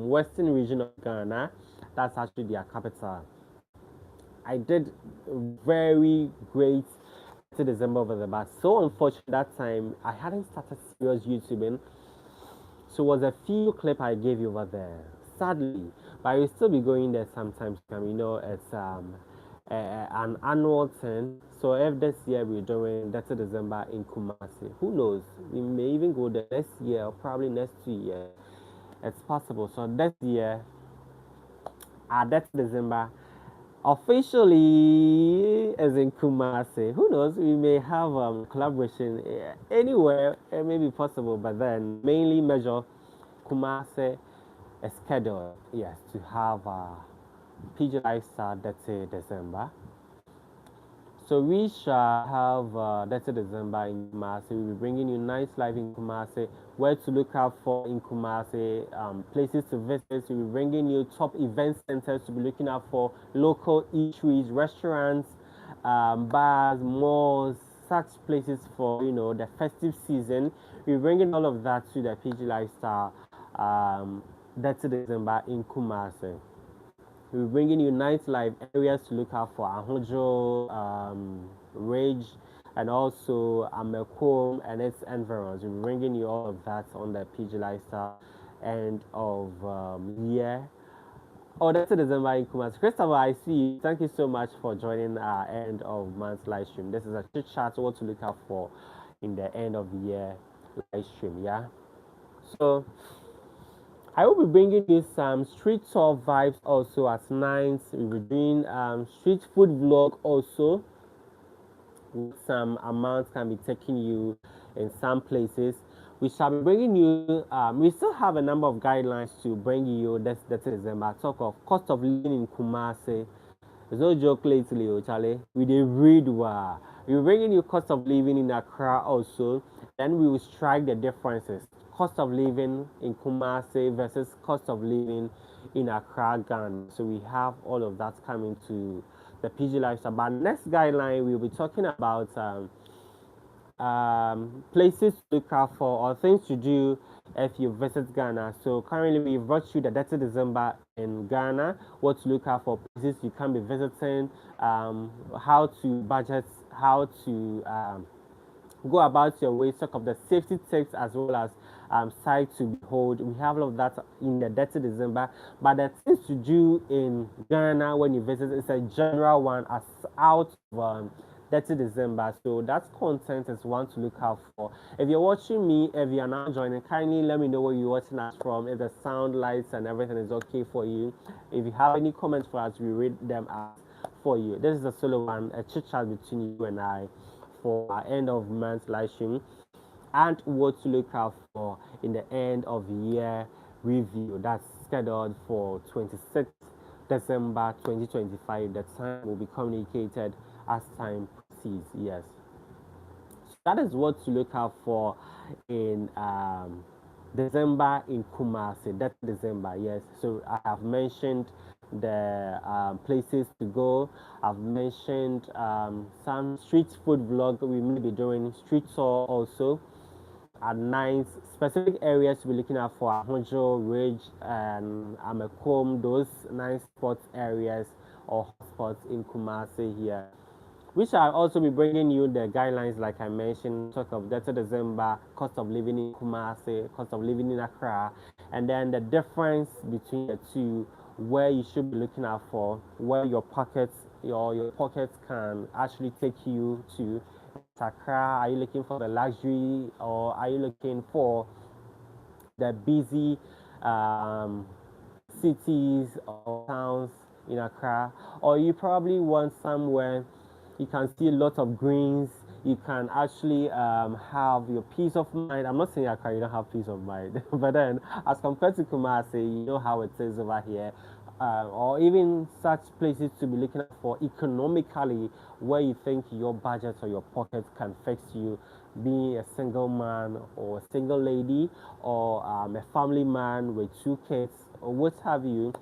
western region of Ghana. That's actually their capital. I did very great to December over the but so unfortunate that time I hadn't started serious YouTubing. So it was a few clip I gave you over there. Sadly, but I will still be going there sometimes. You know, it's an annual thing. So if this year we're doing that's December in Kumasi, who knows? We may even go there next year or probably next 2 years. It's possible. So this year, that's December officially is in Kumasi. Who knows? We may have collaboration anywhere. It may be possible, but then mainly measure Kumasi is scheduled. Yes, to have PG Lifestyle that's December. So we shall have that's December in Kumasi. We'll be bringing you nice life in Kumasi, where to look out for in Kumasi, places to visit. We'll be bringing you top event centers to be looking out for, local eateries, restaurants, bars, malls, such places for the festive season. We're bringing all of that to the PG Lifestyle. That's December in Kumasi. We're bringing you nightlife areas to look out for Ahojo, Ridge, and also Amekom and its environs. We're bringing you all of that on the PG Lifestyle end of year. Oh, that's a December in Kumasi. Christopher, I see you. Thank you so much for joining our end of month live stream. This is a chit chat what to look out for in the end of the year live stream. Yeah. So I will be bringing you some street tour vibes also at night. We'll be doing street food vlog also. Some amounts can be taking you in some places. We shall be bringing you. We still have a number of guidelines to bring you. That's December. Talk of cost of living in Kumasi. There's no joke lately, Charlie. We did read wow. We're bringing you cost of living in Accra also. Then we will strike the differences. Cost of living in Kumasi versus cost of living in Accra, Ghana. So we have all of that coming to the PG Lifestyle. But next guideline, we'll be talking about places to look out for or things to do if you visit Ghana. So currently we brought you the Dirty December in Ghana, what to look out for places you can be visiting, how to budget, how to go about your way, talk of the safety tips as well as sight to behold. We have all of that in the Dirty December, but the things to do in Ghana when you visit is a general one as out of Dirty December. So that content is one to look out for. If you're watching me, if you are now joining, kindly let me know where you're watching us from, if the sound, lights, and everything is okay for you. If you have any comments for us, we read them out for you. This is a solo one, a chit chat between you and I for our end of month live stream, and what to look out for in the end of year review that's scheduled for 26th December 2025. The time will be communicated as time proceeds. 30s. Yes, so that is what to look out for in December in Kumasi. That December, yes. So I have mentioned the places to go. I've mentioned some street food vlog. We may be doing street tour also at night. Specific areas to be looking at for Ahonjo, Ridge, and Amekom. Those nice spots areas or hotspots in Kumasi here, which I'll also be bringing you the guidelines like I mentioned, talk of 30 December, cost of living in Kumasi, cost of living in Accra, and then the difference between the two, where you should be looking out for, where your pockets can actually take you to. Accra, are you looking for the luxury or are you looking for the busy um, cities or towns in Accra, or you probably want somewhere you can see a lot of greens. You can actually have your peace of mind. I'm not saying Accra you don't have peace of mind, but then as compared to Kumasi, you know how it is over here. Or even such places to be looking for economically, where you think your budget or your pocket can fix you, being a single man or a single lady, or a family man with two kids or what have you.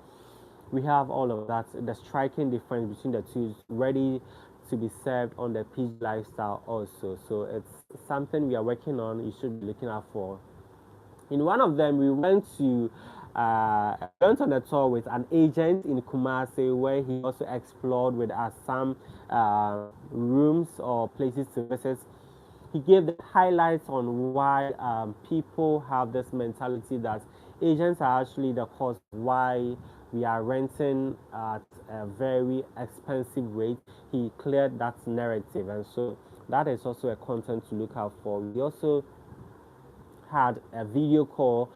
We have all of that. The striking difference between the two is ready to be served on the PG lifestyle also. So it's something we are working on. You should be looking out for. In one of them, we went on a tour with an agent in Kumasi, where he also explored with us some rooms or places to visit. He gave the highlights on why people have this mentality that agents are actually the cause why we are renting at a very expensive rate. He cleared that narrative, and so that is also a content to look out for. We also had a video call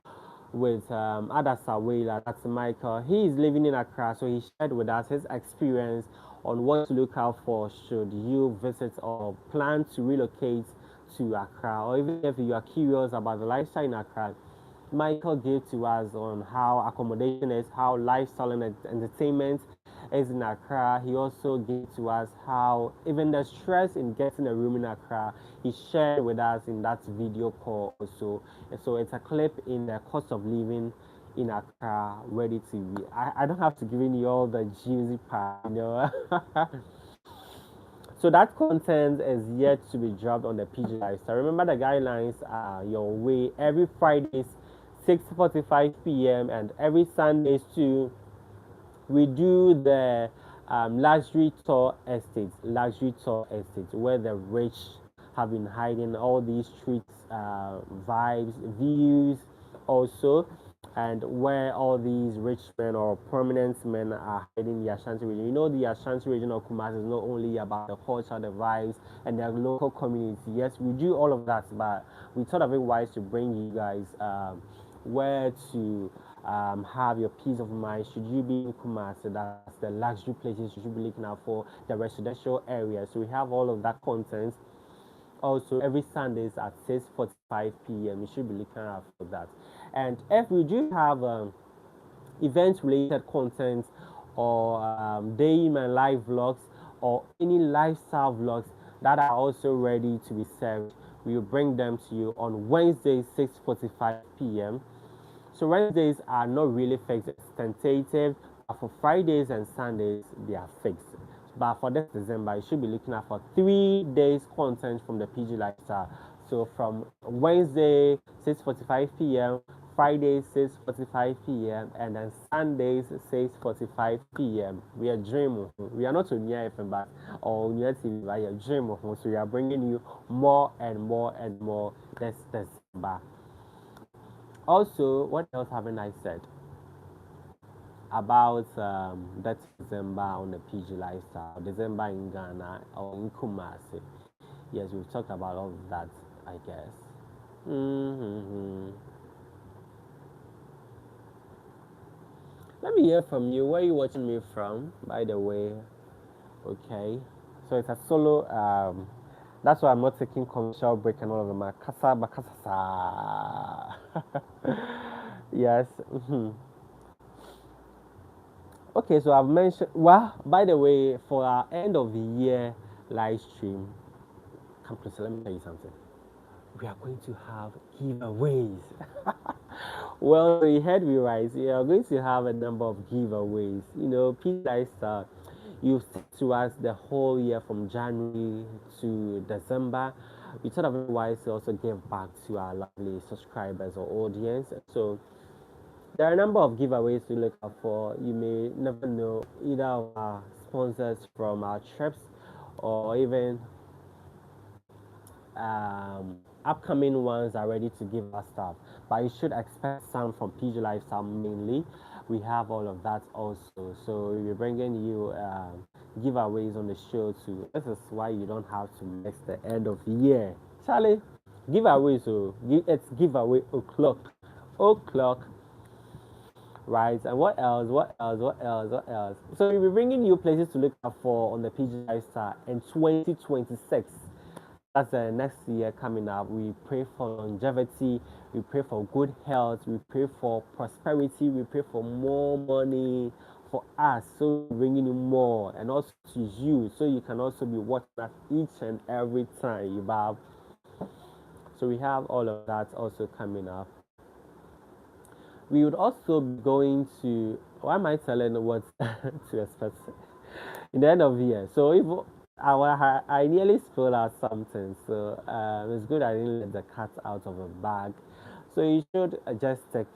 with Adasawela, that's Michael. He is living in Accra, so he shared with us his experience on what to look out for should you visit or plan to relocate to Accra, or even if you are curious about the lifestyle in Accra. Michael gave to us on how accommodation is, how lifestyle and entertainment is in Accra. He also gave to us how even the stress in getting a room in Accra, he shared with us in that video call also. And so it's a clip in the cost of living in Accra, ready to be. I don't have to give you all the juicy part, you know. So that content is yet to be dropped on the PG Lifestyle. Remember the guidelines are your way every Fridays 6:45 p.m. and every Sundays too. We do the luxury tour estates where the rich have been hiding all these streets vibes, views also, and where all these rich men or prominent men are hiding the Ashanti region. You know, the Ashanti region of Kumasi is not only about the culture, the vibes, and the local community. Yes, we do all of that, but we thought of it wise to bring you guys where to have your peace of mind. Should you be in Kumasi, that's the luxury places you should be looking out for, the residential areas. So we have all of that content. Also, every Sundays at 6:45 p.m. You should be looking out for that. And if we do have event-related content or day in my live vlogs or any lifestyle vlogs that are also ready to be served, we will bring them to you on Wednesday 6:45 p.m. So Wednesdays are not really fixed, it's tentative. But for Fridays and Sundays, they are fixed. But for this December, you should be looking at for 3 days content from the PG Lifestyle. So from Wednesday 6:45 p.m., Fridays 6:45 p.m., and then Sundays 6:45 p.m. We are dreaming. We are not on Nia FM, but or Nia TV, but we are dreaming. So we are bringing you more and more and more this December. Also, what else haven't I said about that December on the PG lifestyle, December in Ghana or in Kumasi? Yes, we've talked about all of that, I guess. Mm-hmm. Let me hear from you. Where are you watching me from, by the way? Okay, so it's a solo. That's why I'm not taking commercial break and all of them. Kasa bakasa. Yes. Mm-hmm. Okay, so I've mentioned. Well, by the way, for our end of the year live stream, campus, let me tell you something. We are going to have giveaways. Well, you heard me right. We are going to have a number of giveaways. You know, PG Lifestyle, you've stick to us the whole year from January to December. We thought of it wise to also give back to our lovely subscribers or audience. So there are a number of giveaways to look out for. You may never know either of our sponsors from our trips or even upcoming ones are ready to give us stuff. But you should expect some from PG Lifestyle mainly. We have all of that also. So we're bringing you giveaways on the show too. This is why you don't have to miss the end of the year. Charlie, giveaways. So it's giveaway o'clock. O'clock, right? And what else? What else? What else? What else? So we'll be bringing you places to look out for on the PG Lifestyle in 2026. That's the next year coming up. We pray for longevity, we pray for good health, we pray for prosperity, we pray for more money for us, so bringing you more, and also to you, so you can also be watching us each and every time you have. So we have all of that also coming up. We would also be going to. Why am I telling what to expect in the end of the year? So if I nearly spilled out something, so it's good I didn't let the cat out of the bag. So you should just stick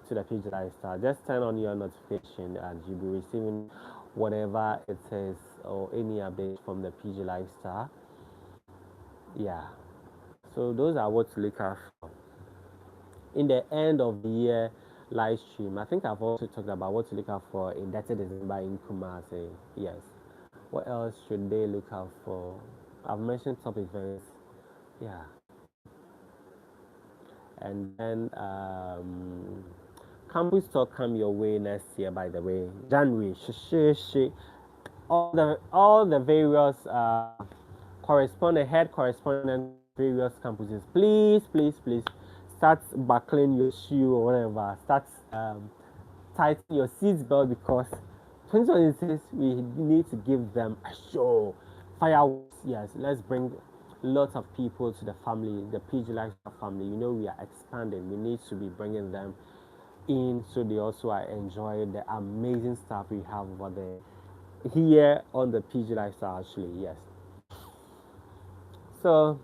to the PG Lifestyle. Just turn on your notification, and you'll be receiving whatever it is or any update from the PG Lifestyle. Yeah. So those are what to look out for. In the end of the year live stream, I think I've also talked about what to look out for in 30 December in Kumasi. Yes. What else should they look out for? I've mentioned top events. Yeah. And then campus talk come your way next year, by the way. January. All the various head correspondent various campuses. Please start buckling your shoe or whatever. Start tighten your seatbelt because 2026 we need to give them a show. Fireworks, yes. Let's bring lots of people to the family, the PG Lifestyle family. You know we are expanding. We need to be bringing them in so they also are enjoying the amazing stuff we have over there here on the PG Lifestyle. Actually, yes. So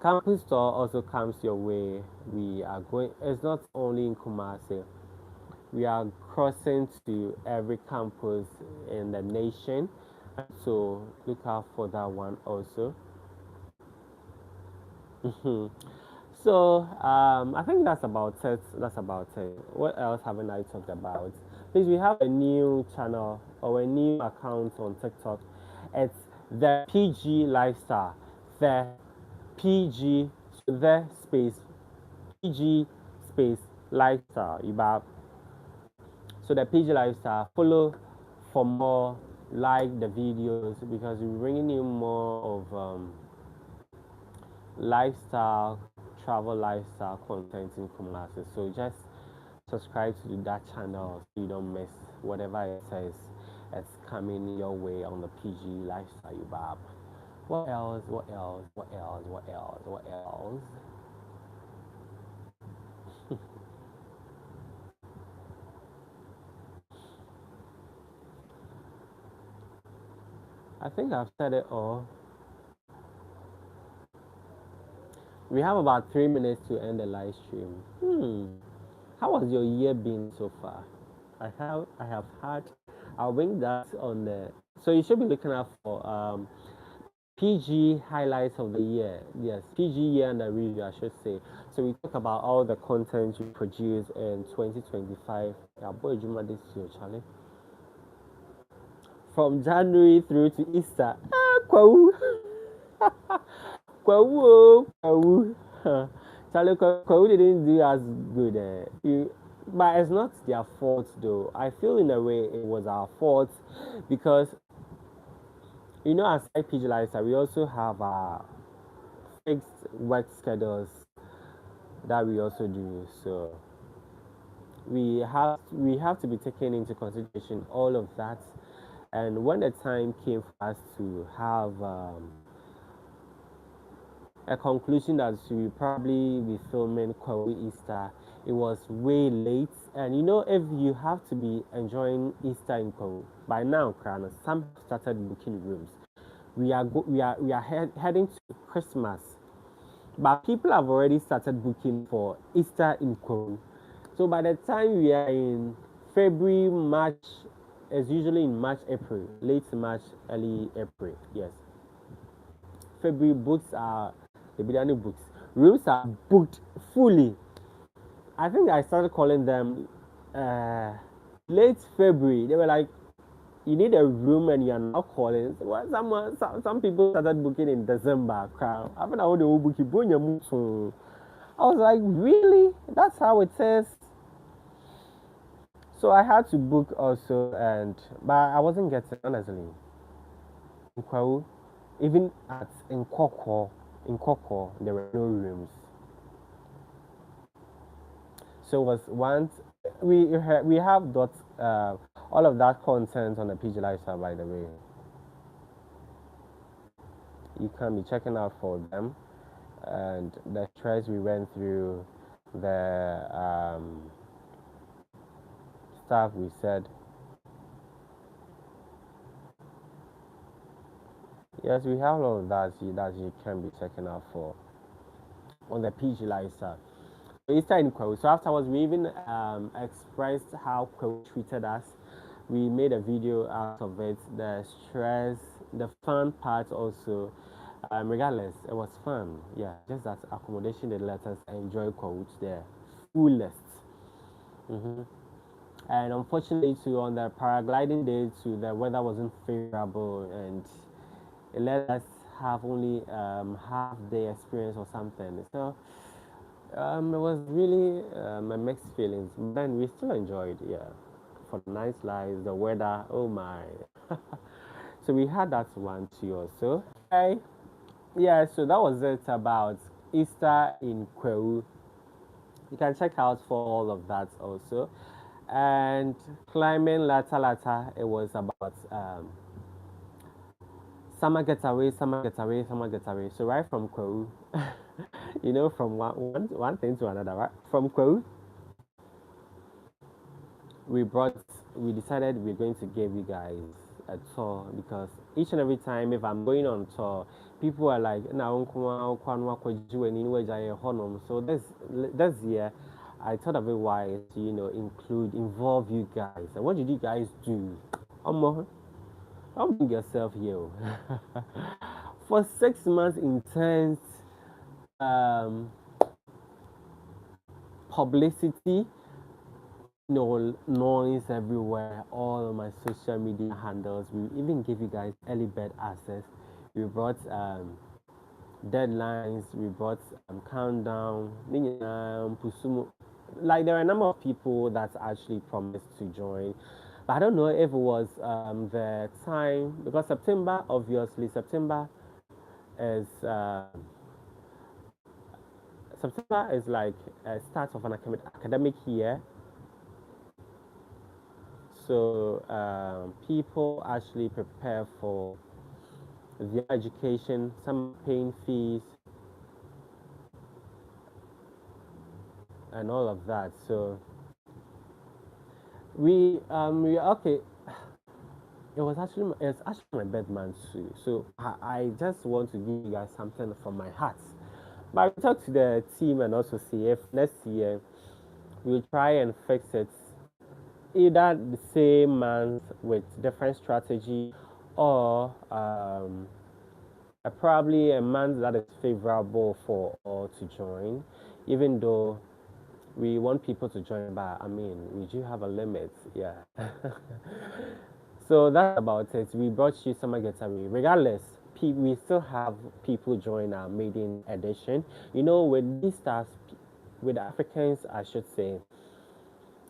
campus tour also comes your way. We are going. It's not only in Kumasi. We are crossing to every campus in the nation, so look out for that one also. So I think that's about it. That's about it. What else haven't I talked about? Please, we have a new channel or a new account on TikTok. It's the PG Lifestyle. The PG, so the space PG space lifestyle. So the PG Lifestyle. Follow for more. Like the videos because we're bringing you more of lifestyle, travel lifestyle content in Kumasi. So just subscribe to that channel so you don't miss whatever it says it's coming your way on the PG Lifestyle. What else? What else? What else? What else? What else? I think I've said it all. We have about 3 minutes to end the live stream. How has your year been so far? I have had. I'll bring that on the. So you should be looking out for PG highlights of the year. Yes, PG year and the review, I should say. So we talk about all the content we produce in 2025. Yeah, boy, Juma this year, Charlie. From January through to Easter. Kwau. Kwau. Charlie, Kwau didn't do as good. But it's not their fault though. I feel in a way it was our fault because as IPG Lifestyle, we also have our fixed work schedules that we also do. So we have to be taking into consideration all of that. And when the time came for us to have a conclusion that we will probably be filming Kwawu Easter. It was way late, and you know, if you have to be enjoying Easter in Kwawu by now, Krana, some have started booking rooms. We are heading to Christmas, but people have already started booking for Easter in Kwawu. So by the time we are in February, March, it's usually in March, April, late March, early April. Yes, February books are the Bidani books. Rooms are booked fully. I think I started calling them uh, late February. They were like, "You need a room," and you're now calling. So what? Some people started booking in December. I think I want to book you. I was like, really? That's how it is. So I had to book also, but I wasn't getting, honestly. In Kwawu, even at in Koko, there were no rooms. So it was once we have all of that content on the PG Lifestyle, by the way. You can be checking out for them, and the stress we went through, the stuff we said. Yes, we have all of that you can be checking out for on the PG Lifestyle. Easter in Kwawu. So afterwards, we even expressed how Kwawu treated us. We made a video out of it. The stress, the fun part also. Regardless, it was fun. Yeah, just that accommodation they let us enjoy Kwawu to the fullest. And unfortunately, too, on the paragliding day, too, the weather wasn't favorable, and it let us have only half day experience or something. So it was really a mixed feelings. But then we still enjoyed, yeah, for the nice lives, the weather. Oh my! So we had that one too also. Okay, yeah. So that was it about Easter in Kwawu. You can check out for all of that also. And climbing later, it was about summer getaway, summer getaway, summer getaway. So right from Kwawu, you know, from one thing to another, right? From Kwawu, we brought we decided we're going to give you guys a tour, because each and every time if I'm going on tour, people are like, so this year I thought of it wise to, involve you guys. And what did you guys do? Don't bring yourself here. For 6 months intense um, publicity, noise everywhere, all of my social media handles. We even give you guys early bird access. We brought deadlines, we brought countdown, like there are a number of people that actually promised to join. But I don't know if it was the time, because September is September is like a start of an academic year. So people actually prepare for their education, some paying fees and all of that. So we okay. It's actually my bed man too. So I just want to give you guys something from my heart. But I will talk to the team and also see if next year we'll try and fix it, either the same month with different strategy, or probably a month that is favorable for all to join, even though we want people to join, but I mean, we do have a limit, yeah. So that's about it. We brought you Summer Getaway. Regardless, we still have people join our maiden edition. With these stars, with Africans, I should say,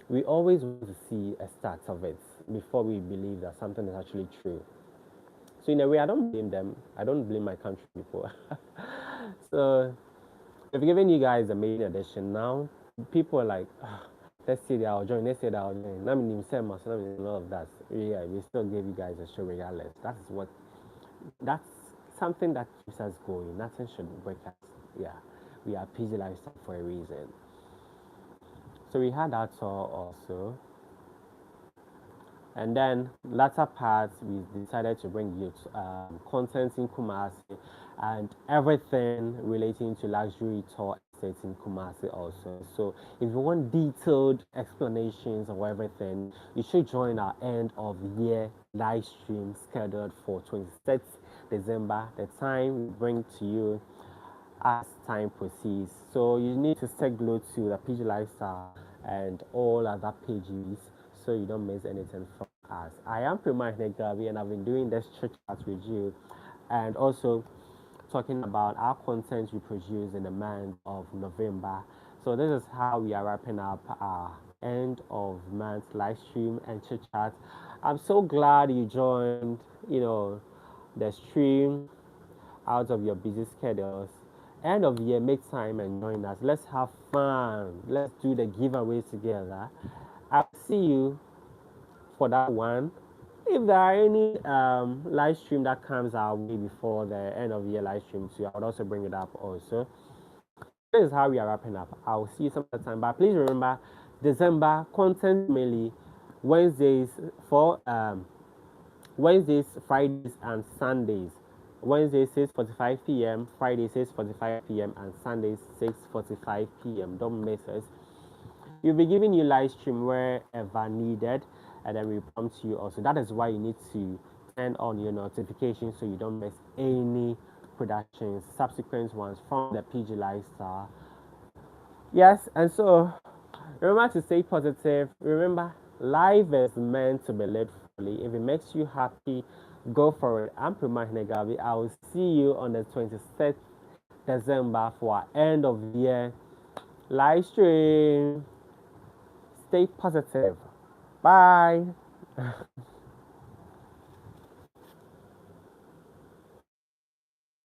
we always want to see a start of it before we believe that something is actually true. So in a way, I don't blame them. I don't blame my country people. So we've given you guys a main edition now. People are like, let's say that I'll join, let's say that I'll join. And all of that. Yeah, we still give you guys a show regardless. That's something that keeps us going. Nothing should break us. Yeah, we are PG Lifestyle for a reason. So we had that tour also. And then latter part, we decided to bring you content in Kumasi and everything relating to luxury tour estates in Kumasi also. So if you want detailed explanations of everything, you should join our end of year live stream scheduled for 26th December. The time we bring to you as time proceeds. So you need to stay glued to the PG Lifestyle and all other pages so you don't miss anything from us. I am Prima Gabi and I've been doing this chit chat with you and also talking about our content we produce in the month of November. So this is how we are wrapping up our end of month live stream and chit chat. I'm so glad you joined, the stream out of your busy schedules. End of year, make time and join us. Let's have fun. Let's do the giveaways together. I'll see you for that one. If there are any live stream that comes our way before the end of year live stream too, I would also bring it up also. This is how we are wrapping up. I will see you some other time. But please remember, December content mainly Wednesdays for Wednesdays, Fridays, and Sundays. Wednesday 6:45 p.m., Friday 6:45 p.m., and Sunday 6:45 p.m. Don't miss us. We'll be giving you live stream wherever needed, and then we prompt you also. That is why you need to turn on your notifications so you don't miss any productions, subsequent ones from the PG Lifestyle. Yes, and so remember to stay positive. Remember, life is meant to be lived fully. If it makes you happy, go for it. I'm Prima Gabi. I will see you on the 26th December for our end of year live stream. Stay positive. Bye.